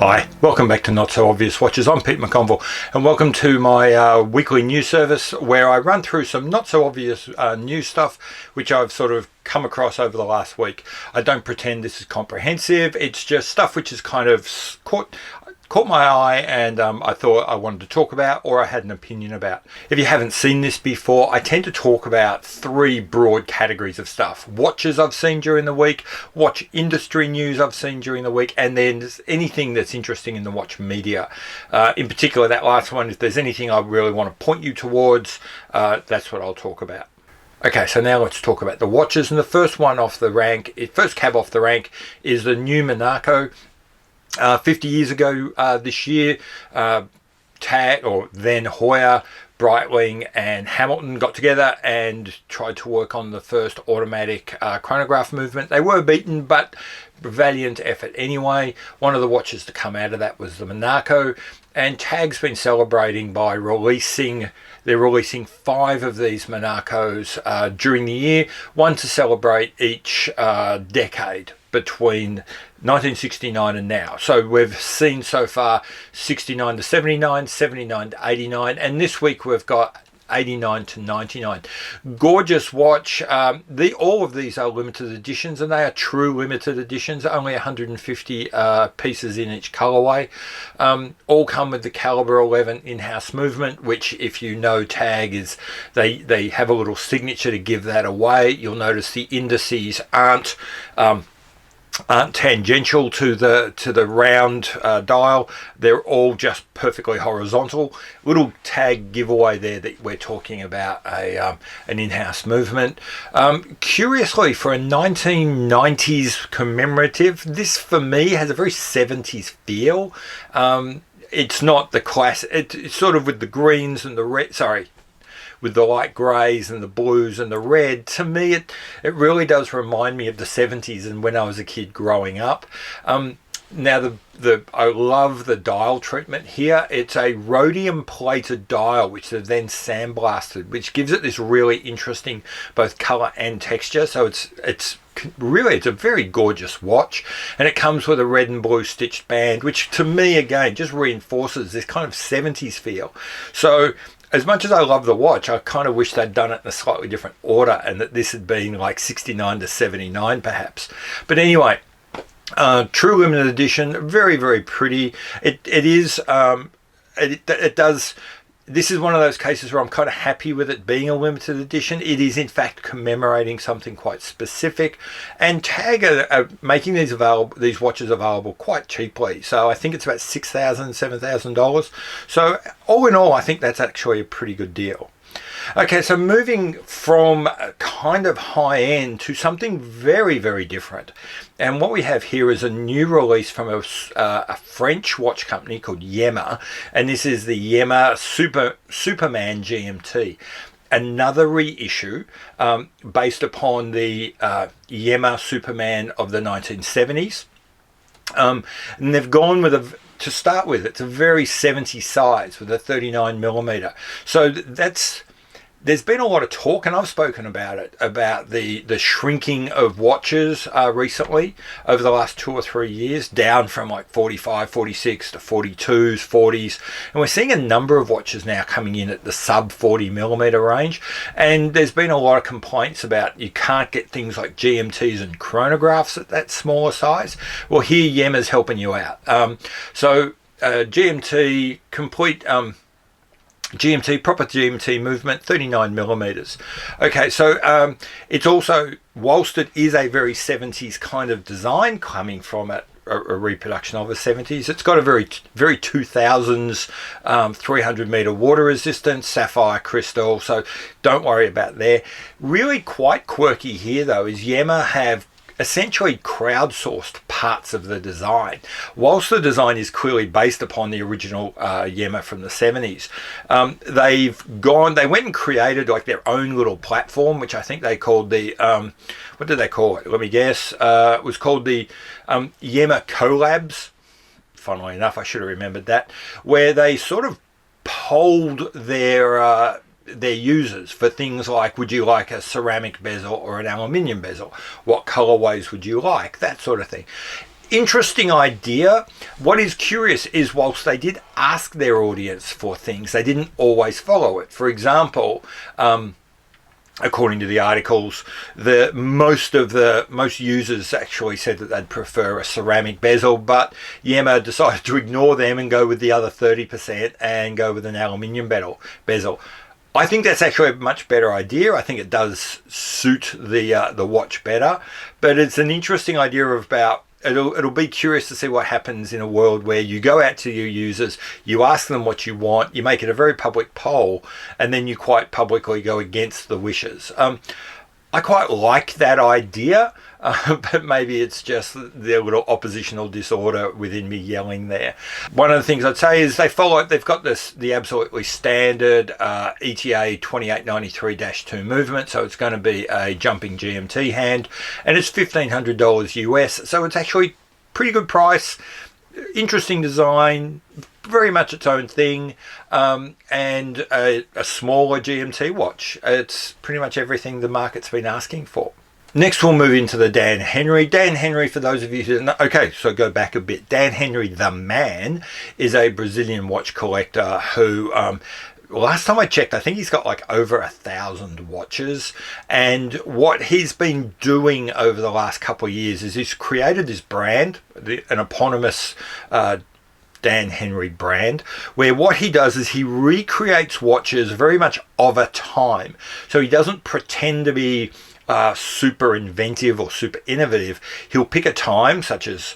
Hi, welcome back to Not So Obvious Watches. I'm Pete McConville and welcome to my weekly news service where I run through some not so obvious news stuff which I've sort of come across over the last week. I don't pretend this is comprehensive, it's just stuff which has kind of caught my eye and I thought I wanted to talk about, or I had an opinion about. If you haven't seen this before, I tend to talk about three broad categories of stuff. Watches I've seen during the week, watch industry news I've seen during the week, and then anything that's interesting in the watch media. In particular, that last one, if there's anything I really want to point you towards, that's what I'll talk about. Okay, so now let's talk about the watches, and the first cab off the rank is the new Monaco. 50 years ago this year, Tag, or then Heuer, Breitling and Hamilton got together and tried to work on the first automatic chronograph movement. They were beaten, but valiant effort anyway. One of the watches to come out of that was the Monaco, and Tag's been celebrating by releasing 5 of these Monacos during the year, one to celebrate each decade between 1969 and now. So we've seen so far 69 to 79, 79 to 89, and this week we've got 89 to 99. Gorgeous watch. All of these are limited editions, and they are true limited editions, only 150 pieces in each colorway. All come with the caliber 11 in-house movement, which, if you know Tag, is they have a little signature to give that away. You'll notice the indices aren't tangential to the round dial. They're all just perfectly horizontal. Little Tag giveaway there that we're talking about an in-house movement. Curiously, for a 1990s commemorative, this for me has a very 70s feel. It's not the class. It's sort of with the greens and the red. With the light greys and the blues and the red. To me, it really does remind me of the 70s and when I was a kid growing up. Now, I love the dial treatment here. It's a rhodium plated dial which they've then sandblasted, which gives it this really interesting both color and texture. So it's a very gorgeous watch, and it comes with a red and blue stitched band, which to me again just reinforces this kind of 70s feel. So as much as I love the watch, I kind of wish they'd done it in a slightly different order and that this had been like 69 to 79 perhaps. But anyway, true limited edition, very, very pretty. This is one of those cases where I'm kind of happy with it being a limited edition. It is in fact commemorating something quite specific, and Tag are making these watches available quite cheaply. So I think it's about $6,000, $7,000. So all in all, I think that's actually a pretty good deal. Okay, so moving from kind of high end to something very, very different. And what we have here is a new release from a French watch company called Yema. And this is the Yema Superman GMT. Another reissue based upon the Yema Superman of the 1970s. And they've gone with to start with, it's a very 70 size with a 39mm. So there's been a lot of talk, and I've spoken about it, about the shrinking of watches recently over the last 2 or 3 years, down from like 45, 46 to 42s, 40s. And we're seeing a number of watches now coming in at the sub 40mm range. And there's been a lot of complaints about you can't get things like GMTs and chronographs at that smaller size. Well, here Yema's helping you out. GMT, complete proper GMT movement, 39mm. Okay, so it's also, whilst it is a very 70s kind of design coming from it, a reproduction of the 70s, it's got a very 2000s 300-meter water resistance, sapphire crystal, so don't worry about there. Really quite quirky here though is Yema have essentially crowdsourced parts of the design. Whilst the design is clearly based upon the original Yema from the 70s, they went and created like their own little platform, which I think they called the, what did they call it? Let me guess. It was called the Yema Collabs. Funnily enough, I should have remembered that, where they sort of polled their users for things like, would you like a ceramic bezel or an aluminium bezel? What colorways would you like? That sort of thing. Interesting idea. What is curious is whilst they did ask their audience for things, they didn't always follow it. For example, according to the articles, most users actually said that they'd prefer a ceramic bezel, but Yema decided to ignore them and go with the other 30% and go with an aluminium bezel. I think that's actually a much better idea. I think it does suit the watch better, but it's an interesting idea about. It'll be curious to see what happens in a world where you go out to your users, you ask them what you want, you make it a very public poll, and then you quite publicly go against the wishes. I quite like that idea, but maybe it's just the little oppositional disorder within me yelling there. One of the things I'd say is they've got the absolutely standard ETA 2893-2 movement, so it's going to be a jumping GMT hand, and it's $1,500 US, so it's actually pretty good price, interesting design, very much its own thing, and a smaller GMT watch. It's pretty much everything the market's been asking for. Next, we'll move into the Dan Henry. Dan Henry, for those of you who don't know, okay, so go back a bit. Dan Henry, the man, is a Brazilian watch collector who, last time I checked, I think he's got like over 1,000 watches. And what he's been doing over the last couple of years is he's created this brand, an eponymous Dan Henry brand, where what he does is he recreates watches very much of a time. So he doesn't pretend to be super inventive or super innovative. He'll pick a time, such as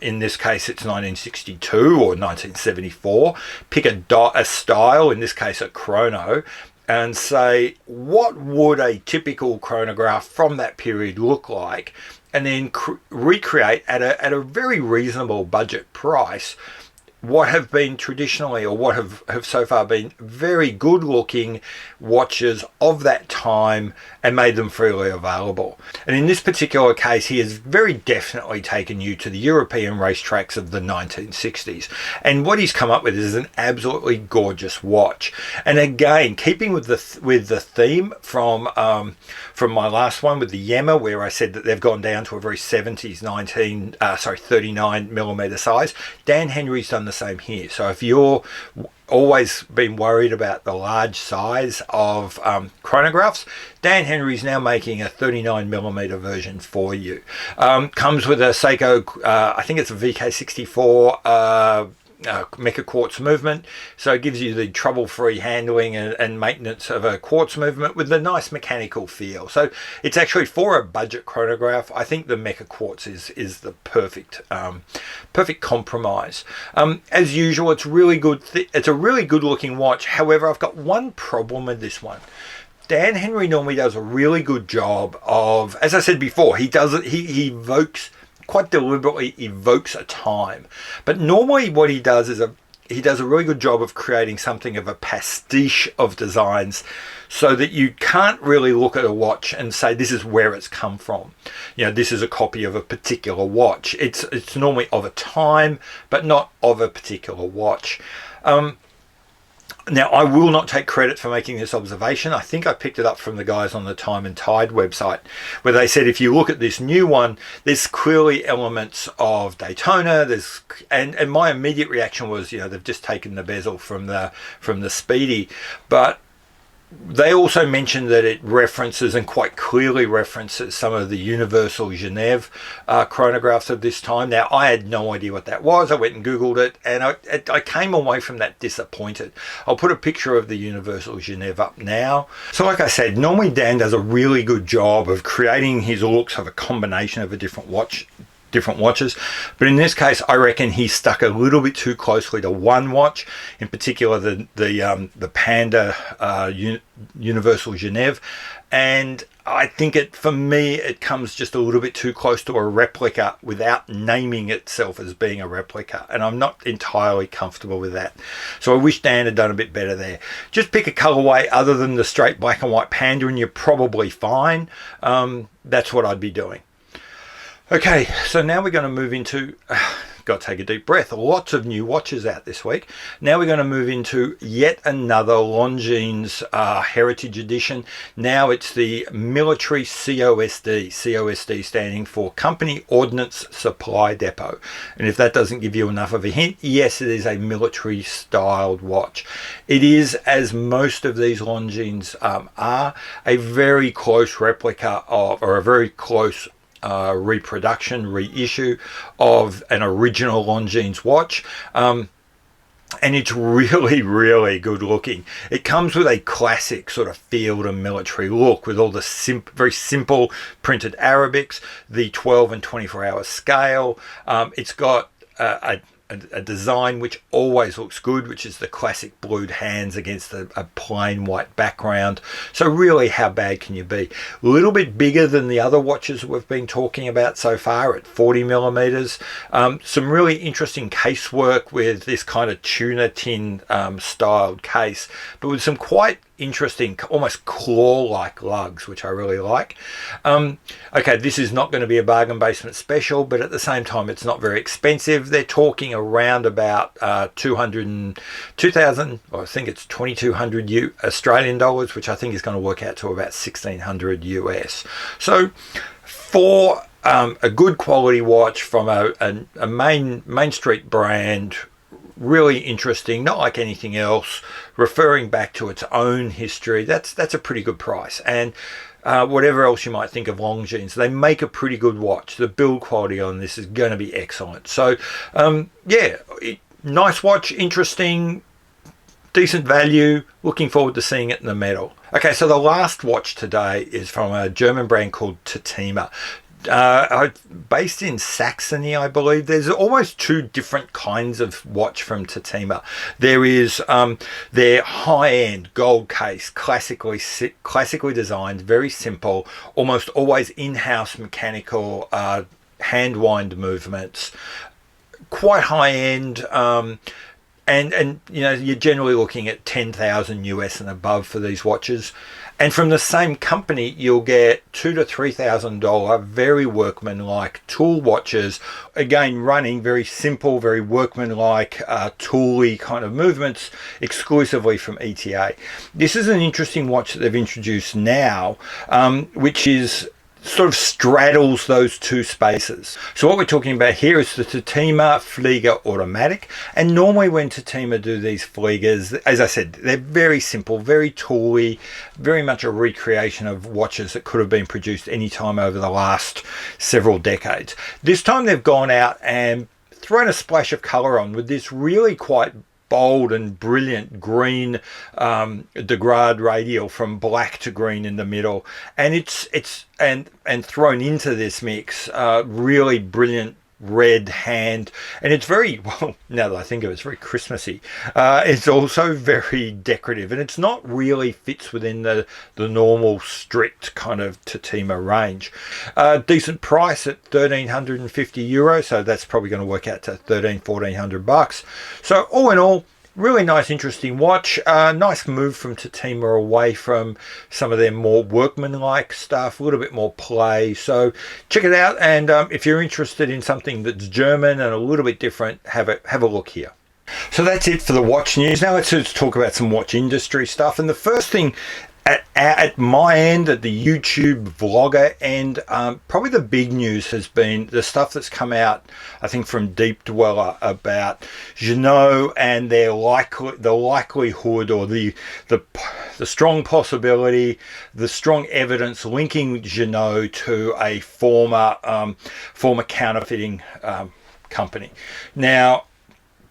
in this case it's 1962 or 1974, pick a style, in this case a chrono, and say, what would a typical chronograph from that period look like, and then recreate at a very reasonable budget price what have been traditionally, or what have so far been very good looking watches of that time, and made them freely available. And in this particular case, he has very definitely taken you to the European racetracks of the 1960s. And what he's come up with is an absolutely gorgeous watch. And again, keeping with the theme from my last one with the Yema, where I said that they've gone down to a very 70s 39 millimeter size, Dan Henry's done the same here. So if you're always been worried about the large size of chronographs, Dan Henry's now making a 39 millimeter version for you. Comes with a Seiko, I think it's a VK64 mecha quartz movement, so it gives you the trouble-free handling and maintenance of a quartz movement with a nice mechanical feel. So it's actually, for a budget chronograph, I think the mecha quartz is the perfect compromise. As usual, it's really good. It's a really good looking watch. However, I've got one problem with this one. Dan Henry normally does a really good job of, as I said before, he quite deliberately evokes a time, but normally what he does is he does a really good job of creating something of a pastiche of designs, so that you can't really look at a watch and say this is where it's come from. You know, this is a copy of a particular watch. It's normally of a time, but not of a particular watch. Now, I will not take credit for making this observation. I think I picked it up from the guys on the Time and Tide website, where they said if you look at this new one, there's clearly elements of Daytona. And my immediate reaction was, you know, they've just taken the bezel from the Speedy, but they also mentioned that it references, and quite clearly references, some of the Universal Genève chronographs of this time. Now, I had no idea what that was. I went and Googled it, and I came away from that disappointed. I'll put a picture of the Universal Genève up now. So like I said, normally Dan does a really good job of creating his looks of a combination of a different watches, but in this case I reckon he stuck a little bit too closely to one watch, in particular the Panda Universal Genève, and I think for me it comes just a little bit too close to a replica without naming itself as being a replica, and I'm not entirely comfortable with that. So I wish Dan had done a bit better there. Just pick a colorway other than the straight black and white Panda and you're probably fine. That's what I'd be doing. Okay, so now we're going to move into got to take a deep breath. Lots of new watches out this week. Now we're going to move into yet another Longines Heritage Edition. Now it's the military COSD. COSD standing for Company Ordnance Supply Depot. And if that doesn't give you enough of a hint, yes, it is a military styled watch. It is, as most of these Longines are, a very close replica of, or a very close reproduction, reissue of an original Longines watch. And it's really, really good looking. It comes with a classic sort of field and military look with all the very simple printed Arabics, the 12 and 24-hour scale. It's got a design which always looks good, which is the classic blued hands against a plain white background. So really, how bad can you be? A little bit bigger than the other watches we've been talking about so far at 40 millimeters. Some really interesting casework with this kind of tuna tin styled case, but with some quite interesting, almost claw-like lugs, which I really like. Okay, this is not going to be a bargain basement special, but at the same time, it's not very expensive. They're talking around about 2,000, or I think it's 2,200 Australian dollars, which I think is going to work out to about 1,600 US. So for a good quality watch from a main street brand, really interesting, not like anything else, referring back to its own history, that's a pretty good price. And whatever else you might think of Longines, they make a pretty good watch. The build quality on this is going to be excellent. So yeah, nice watch, interesting, decent value. Looking forward to seeing it in the metal. Okay, so the last watch today is from a German brand called Tutima. Based in Saxony, I believe. There's almost two different kinds of watch from Tutima. There is their high-end gold case, classically designed, very simple, almost always in-house mechanical hand wind movements, quite high-end. And you know, you're generally looking at 10,000 US and above for these watches. And from the same company, you'll get $2,000 to $3,000 very workmanlike tool watches. Again, running very simple, very workmanlike, tooly kind of movements, exclusively from ETA. This is an interesting watch that they've introduced now, which is sort of straddles those two spaces. So what we're talking about here is the Tutima Flieger automatic. And normally when Tutima do these Fliegers, as I said, they're very simple, very tooly, very much a recreation of watches that could have been produced any time over the last several decades. This time they've gone out and thrown a splash of color on with this really quite bold and brilliant green degrade radial from black to green in the middle, and it's thrown into this mix really brilliant red hand, and it's very, well, now that I think of it, it's very Christmassy. It's also very decorative, and it's not really fits within the normal strict kind of Tutima range. Decent price at 1,350 euros, so that's probably going to work out to 1,400 bucks. So all in all, really nice, interesting watch. Nice move from Tutima away from some of their more workmanlike stuff, a little bit more play. So check it out, and if you're interested in something that's German and a little bit different, have a look here. So that's it for the watch news. Now let's talk about some watch industry stuff. And the first thing at my end, at the YouTube vlogger end, probably the big news has been the stuff that's come out, I think, from Deepdweller about Ginault and their likelihood, or the strong possibility, the strong evidence linking Ginault to a former counterfeiting company. Now,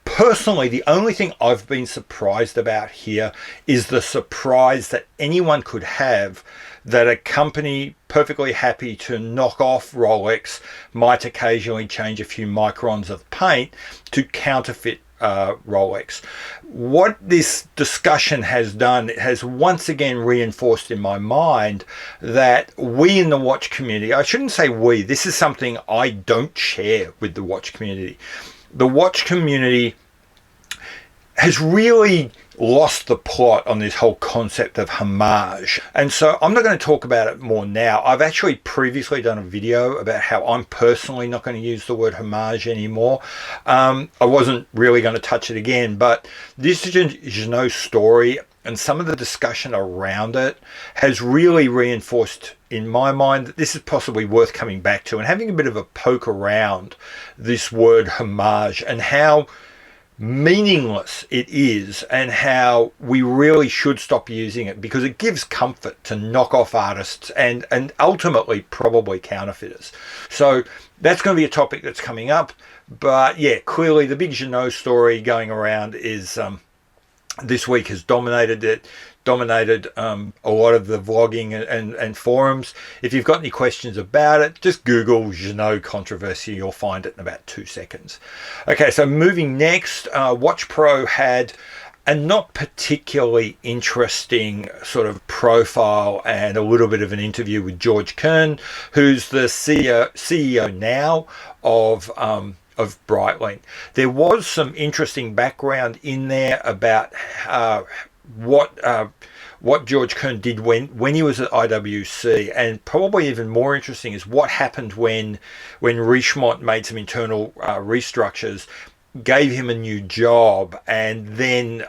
personally, the only thing I've been surprised about here is the surprise that anyone could have that a company perfectly happy to knock off Rolex might occasionally change a few microns of paint to counterfeit Rolex. What this discussion has done, it has once again reinforced in my mind that we in the watch community, I shouldn't say we, this is something I don't share with the watch community. The watch community has really lost the plot on this whole concept of homage. And so I'm not going to talk about it more now. I've actually previously done a video about how I'm personally not going to use the word homage anymore. I wasn't really going to touch it again, but this Ginault story and some of the discussion around it has really reinforced in my mind that this is possibly worth coming back to and having a bit of a poke around this word homage and how meaningless it is and how we really should stop using it, because it gives comfort to knock off artists and ultimately probably counterfeiters. So that's going to be a topic that's coming up. But yeah, clearly the big Ginault story going around is this week has dominated a lot of the vlogging and forums. If you've got any questions about it, just Google Ginault controversy. You'll find it in about 2 seconds. Okay, so moving next, Watchpro had a not particularly interesting sort of profile and a little bit of an interview with George Kern, who's the CEO now of Breitling. There was some interesting background in there about what George Kern did when he was at IWC, and probably even more interesting is what happened when Richemont made some internal restructures, gave him a new job, and then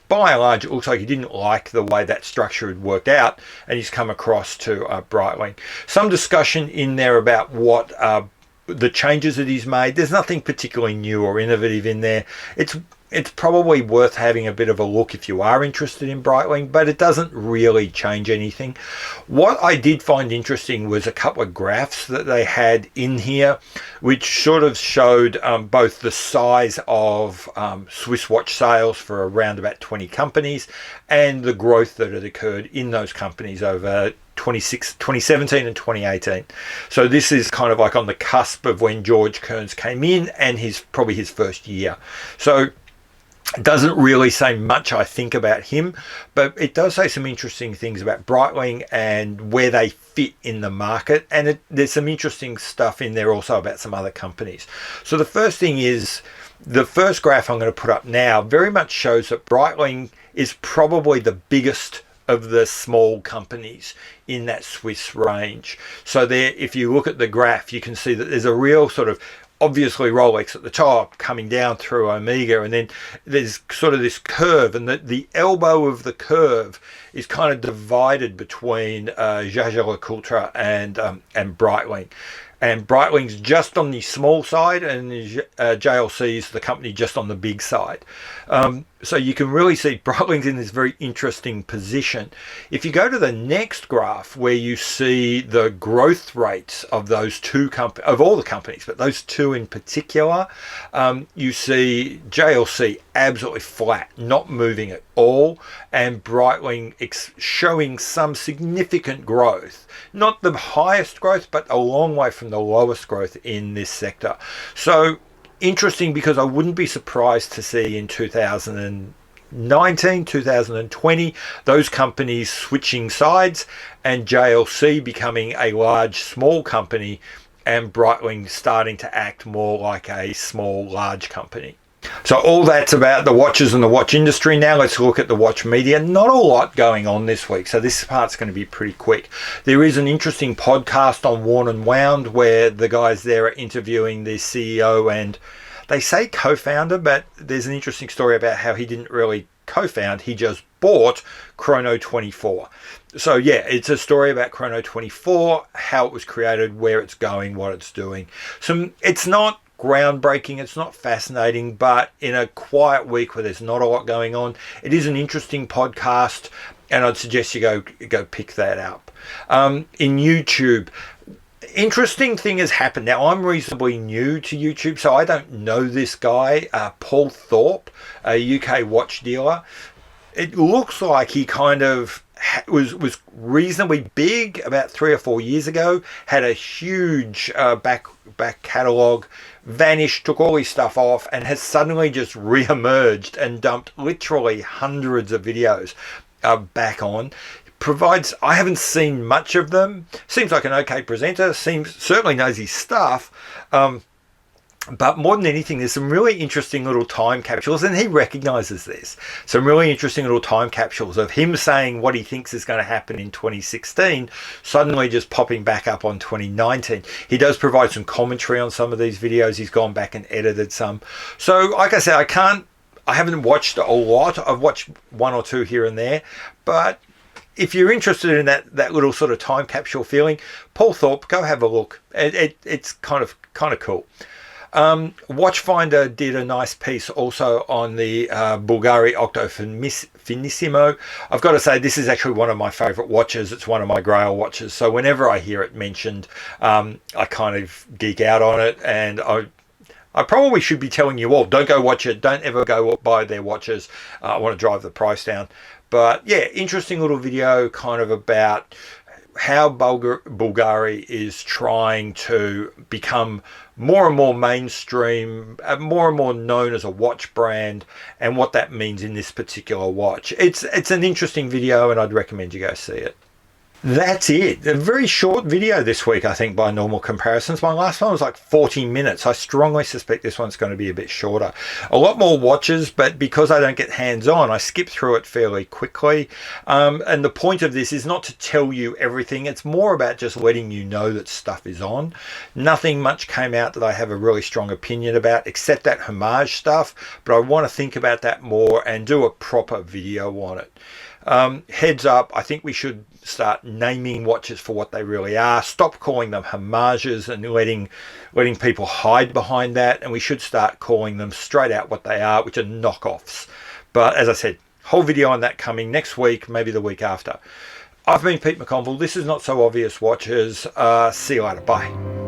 by and large it looks like he didn't like the way that structure had worked out, and he's come across to Breitling. Some discussion in there about what the changes that he's made. There's nothing particularly new or innovative in there. It's probably worth having a bit of a look if you are interested in Breitling, but it doesn't really change anything. What I did find interesting was a couple of graphs that they had in here, which sort of showed both the size of Swiss watch sales for around about 20 companies and the growth that had occurred in those companies over 2017 and 2018. So this is kind of like on the cusp of when George Kearns came in and probably his first year. So it doesn't really say much, I think, about him, but it does say some interesting things about Breitling and where they fit in the market. And there's some interesting stuff in there also about some other companies. So the first thing is, the first graph I'm going to put up now very much shows that Breitling is probably the biggest of the small companies in that Swiss range. So there, if you look at the graph, you can see that there's a real sort of, obviously Rolex at the top, coming down through Omega, and then there's sort of this curve, and the elbow of the curve is kind of divided between Jaeger-LeCoultre and Breitling. And Breitling's just on the small side, and JLC's the company just on the big side. So you can really see Breitling's in this very interesting position. If you go to the next graph, where you see the growth rates of those two companies, of all the companies, but those two in particular, you see JLC absolutely flat, not moving at all, and Breitling showing some significant growth. Not the highest growth, but a long way from the lowest growth in this sector. So interesting, because I wouldn't be surprised to see in 2019, 2020, those companies switching sides and JLC becoming a large small company and Breitling starting to act more like a small large company. So all that's about the watches and the watch industry. Now let's look at the watch media. Not a lot going on this week, so this part's going to be pretty quick. There is an interesting podcast on Worn & Wound where the guys there are interviewing the CEO, and they say co-founder, but there's an interesting story about how he didn't really co-found, he just bought Chrono24. So yeah, it's a story about Chrono24, how it was created, where it's going, what it's doing. It's not groundbreaking, it's not fascinating, but in a quiet week where there's not a lot going on, it is an interesting podcast, and I'd suggest you go pick that up. In YouTube, interesting thing has happened. Now, I'm reasonably new to YouTube, so I don't know this guy, Paul Thorpe, a UK watch dealer. It looks like he kind of was reasonably big about 3 or 4 years ago, had a huge back catalogue, vanished, took all his stuff off, and has suddenly just re-emerged and dumped literally hundreds of videos back on. I haven't seen much of them. Seems like an okay presenter, certainly knows his stuff. But more than anything, there's some really interesting little time capsules, and he recognizes this. Some really interesting little time capsules of him saying what he thinks is going to happen in 2016, suddenly just popping back up on 2019. He does provide some commentary on some of these videos. He's gone back and edited some. So, like I said, I haven't watched a lot. I've watched one or two here and there, but if you're interested in that little sort of time capsule feeling, Paul Thorpe, go have a look. It's kind of cool. Watchfinder did a nice piece also on the Bulgari Octo Finissimo. I've got to say, this is actually one of my favourite watches. It's one of my grail watches. So whenever I hear it mentioned, I kind of geek out on it. And I probably should be telling you all, don't go watch it. Don't ever go buy their watches. I want to drive the price down. But yeah, interesting little video kind of about how Bulgari is trying to become more and more mainstream, more and more known as a watch brand, and what that means in this particular watch. It's an interesting video, and I'd recommend you go see it. That's it. A very short video this week, I think, by normal comparisons. My last one was like 40 minutes. I strongly suspect this one's going to be a bit shorter. A lot more watches, but because I don't get hands-on, I skip through it fairly quickly. And the point of this is not to tell you everything. It's more about just letting you know that stuff is on. Nothing much came out that I have a really strong opinion about, except that homage stuff. But I want to think about that more and do a proper video on it. Heads up, I think we should start naming watches for what they really are. Stop calling them homages and letting people hide behind that, and we should start calling them straight out what they are, which are knockoffs. But as I said, whole video on that coming next week, maybe the week after. I've been Pete McConville. This is Not So Obvious Watches. See you later. Bye.